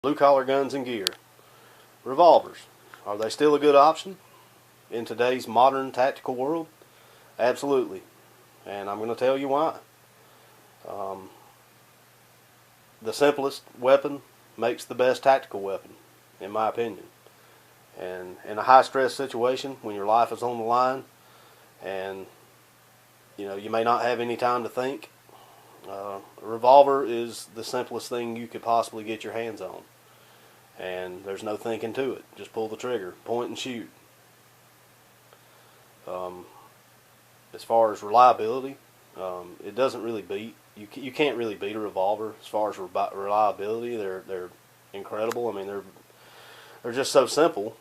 Blue collar guns and gear. Revolvers. Are they still a good option in today's modern tactical world? Absolutely. And I'm going to tell you why. Um, the simplest weapon makes the best tactical weapon, in my opinion. And in a high stress situation, when your life is on the line and you may not have any time to think, a revolver is the simplest thing you could possibly get your hands on. And there's no thinking to it. Just pull the trigger, point and shoot. As far as reliability, it doesn't really beat. You can't really beat a revolver as far as reliability. They're incredible. I mean, they're just so simple.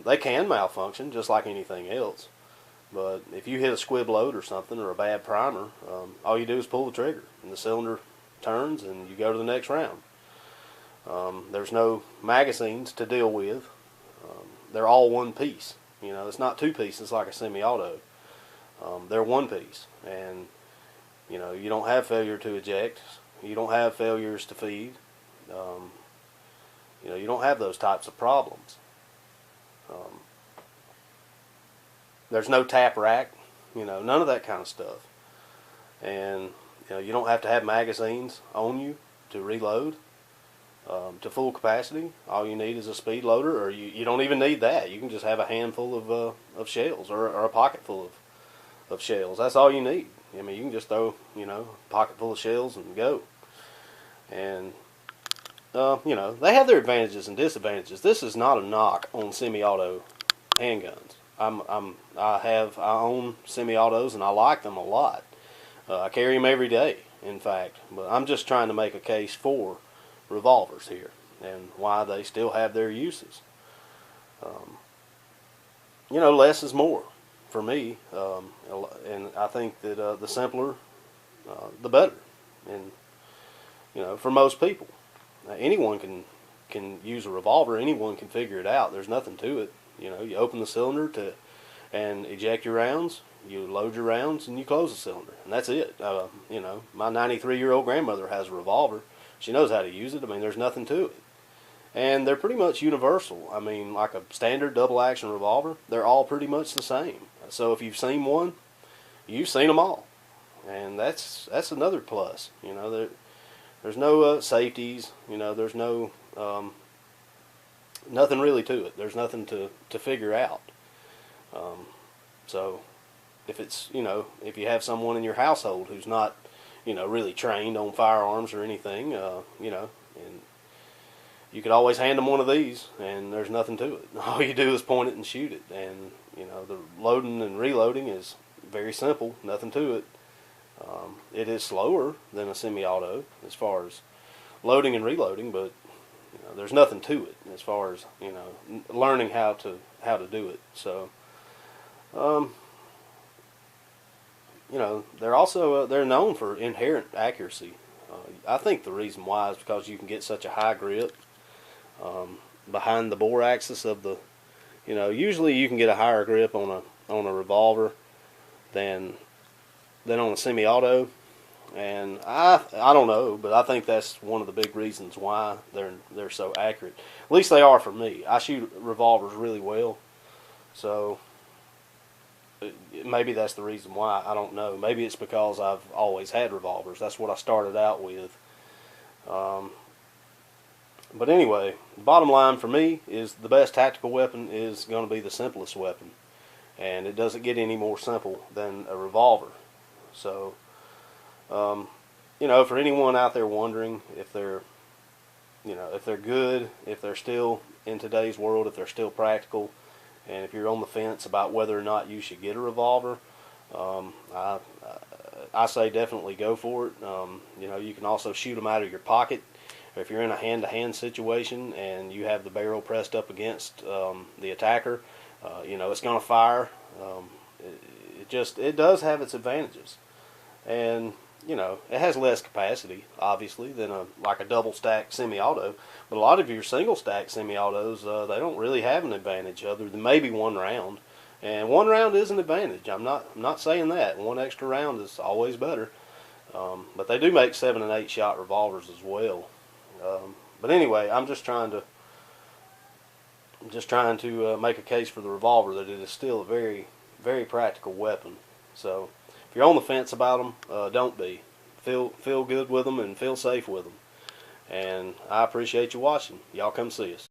They can malfunction just like anything else. But if you hit a squib load or something or a bad primer, all you do is pull the trigger and the cylinder turns and you go to the next round. There's no magazines to deal with. They're all one piece. It's not two pieces like a semi-auto. They're one piece, and you don't have failure to eject. You don't have failures to feed. You don't have those types of problems. There's no tap rack. None of that kind of stuff. And you don't have to have magazines on you to reload. To full capacity, all you need is a speed loader, or you don't even need that. You can just have a handful of shells or a pocket full of shells. That's all you need. I mean, you can just throw, a pocket full of shells and go. And, they have their advantages and disadvantages. This is not a knock on semi-auto handguns. I own semi-autos and I like them a lot. I carry them every day, in fact. But I'm just trying to make a case for revolvers here and why they still have their uses. Less is more for me, and I think that the simpler, the better. And for most people, anyone can use a revolver. Anyone can figure it out. There's nothing to it. You open the cylinder and eject your rounds. You load your rounds and you close the cylinder, and that's it. My 93-year-old grandmother has a revolver. She knows how to use it. I mean, there's nothing to it. And they're pretty much universal. I mean, like a standard double-action revolver, they're all pretty much the same. So if you've seen one, you've seen them all. And that's another plus. There's no safeties. There's no nothing really to it. There's nothing to figure out. So if it's, if you have someone in your household who's not really trained on firearms or anything, and you could always hand them one of these, and there's nothing to it. All you do is point it and shoot it, and the loading and reloading is very simple, nothing to it. It is slower than a semi-auto as far as loading and reloading, but there's nothing to it as far as learning how to do it. So. They're known for inherent accuracy. I think the reason why is because you can get such a high grip behind the bore axis of the, usually you can get a higher grip on a revolver than on a semi-auto, and I don't know, but I think that's one of the big reasons why they're so accurate. At least they are for me. I shoot revolvers really well, so. Maybe that's the reason why. I don't know. Maybe it's because I've always had revolvers. That's what I started out with. But anyway, the bottom line for me is the best tactical weapon is going to be the simplest weapon. And it doesn't get any more simple than a revolver. So, for anyone out there wondering if they're good, if they're still in today's world, if they're still practical, and if you're on the fence about whether or not you should get a revolver, I say definitely go for it. You can also shoot them out of your pocket. If you're in a hand-to-hand situation and you have the barrel pressed up against the attacker, it's going to fire. It does have its advantages, and it has less capacity, obviously, than a double-stack semi-auto. But a lot of your single-stack semi-autos, they don't really have an advantage other than maybe one round. And one round is an advantage. I'm not saying that. One extra round is always better. But they do make 7 and 8 shot revolvers as well. But anyway, I'm just trying to make a case for the revolver that it is still a very, very practical weapon. So if you're on the fence about them, don't be. Feel good with them and feel safe with them. And I appreciate you watching. Y'all come see us.